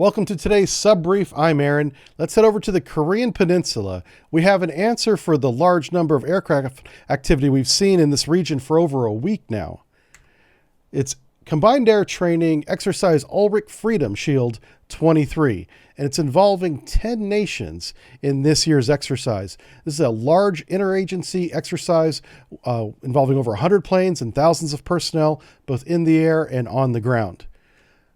Welcome to today's Sub Brief. I'm Aaron. Let's head over to the Korean Peninsula. We have an answer for the large number of aircraft activity we've seen in this region for over a week now. It's Combined Air Training Exercise Ulchi Freedom Shield 23, and it's involving 10 nations in this year's exercise. This is a large interagency exercise involving over 100 planes and thousands of personnel, both in the air and on the ground.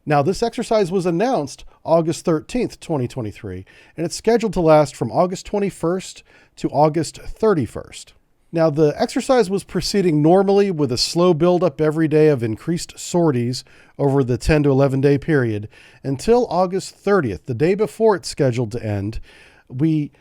Now, this exercise was announced August 13th, 2023, and it's scheduled to last from August 21st to August 31st. Now, the exercise was proceeding normally with a slow buildup every day of increased sorties over the 10 to 11 day period until August 30th, the day before it's scheduled to end. We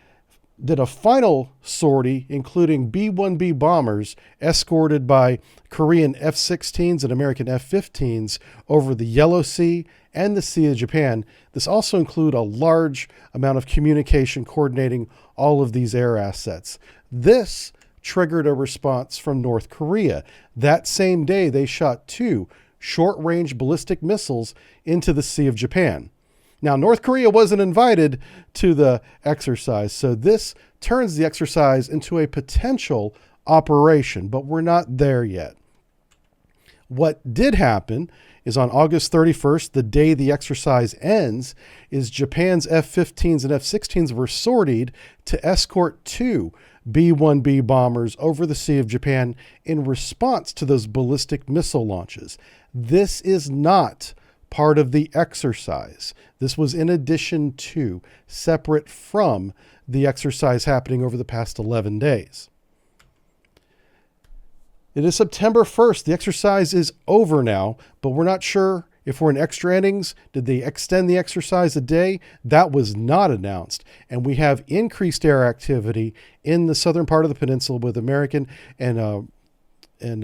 did a final sortie, including B-1B bombers escorted by Korean F-16s and American F-15s over the Yellow Sea and the Sea of Japan. This also included a large amount of communication coordinating all of these air assets. This triggered a response from North Korea. That same day, they shot 2 short-range ballistic missiles into the Sea of Japan. Now, North Korea wasn't invited to the exercise, so this turns the exercise into a potential operation, but we're not there yet. What did happen is on August 31st, the day the exercise ends, is Japan's F-15s and F-16s were sortied to escort 2 B-1B bombers over the Sea of Japan in response to those ballistic missile launches. This is not part of the exercise. This was in addition to, separate from the exercise happening over the past 11 days. It is September 1st. The exercise is over now, but we're not sure if we're in extra innings. Did they extend the exercise a day? That was not announced. And we have increased air activity in the southern part of the peninsula with American and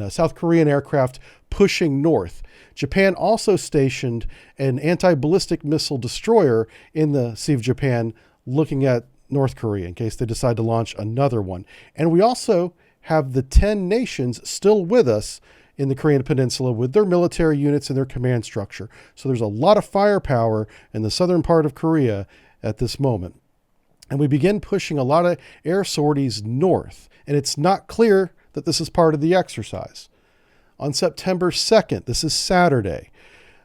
South Korean aircraft pushing north. Japan also stationed an anti-ballistic missile destroyer in the Sea of Japan looking at North Korea in case they decide to launch another one. And we also have the 10 nations still with us in the Korean Peninsula with their military units and their command structure. So there's a lot of firepower in the southern part of Korea at this moment. And we begin pushing a lot of air sorties north. And it's not clear that this is part of the exercise. On September 2nd, this is Saturday,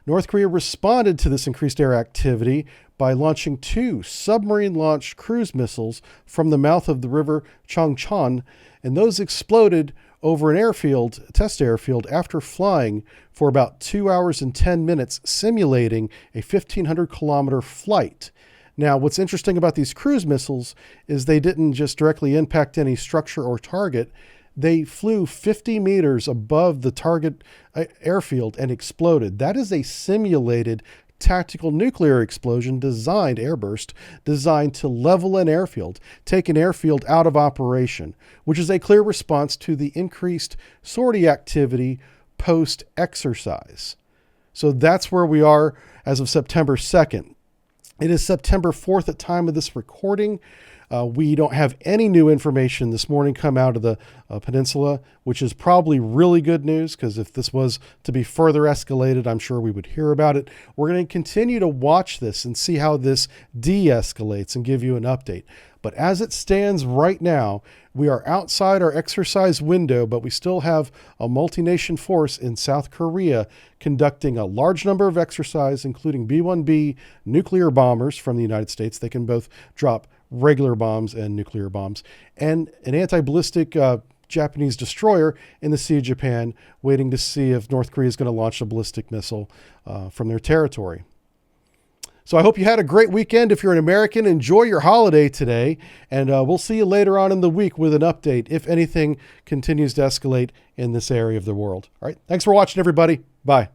North Korea responded to this increased air activity by launching 2 submarine-launched cruise missiles from the mouth of the river Chongchon, and those exploded over an airfield, a test airfield, after flying for about 2 hours and 10 minutes, simulating a 1,500-kilometer flight. Now, what's interesting about these cruise missiles is they didn't just directly impact any structure or target. They flew 50 meters above the target airfield and exploded. That is a simulated tactical nuclear explosion airburst designed to level an airfield, take an airfield out of operation, which is a clear response to the increased sortie activity post-exercise. So that's where we are as of September 2nd. It is September 4th at time of this recording. We don't have any new information this morning come out of the peninsula, which is probably really good news, because if this was to be further escalated, I'm sure we would hear about it. We're going to continue to watch this and see how this de-escalates and give you an update. But as it stands right now, we are outside our exercise window, but we still have a multi-nation force in South Korea conducting a large number of exercises, including B-1B nuclear bombers from the United States. They can both drop regular bombs and nuclear bombs, and an anti-ballistic Japanese destroyer in the Sea of Japan, waiting to see if North Korea is going to launch a ballistic missile from their territory. So I hope you had a great weekend. If you're an American, enjoy your holiday today, and we'll see you later on in the week with an update if anything continues to escalate in this area of the world. All right. Thanks for watching, everybody. Bye.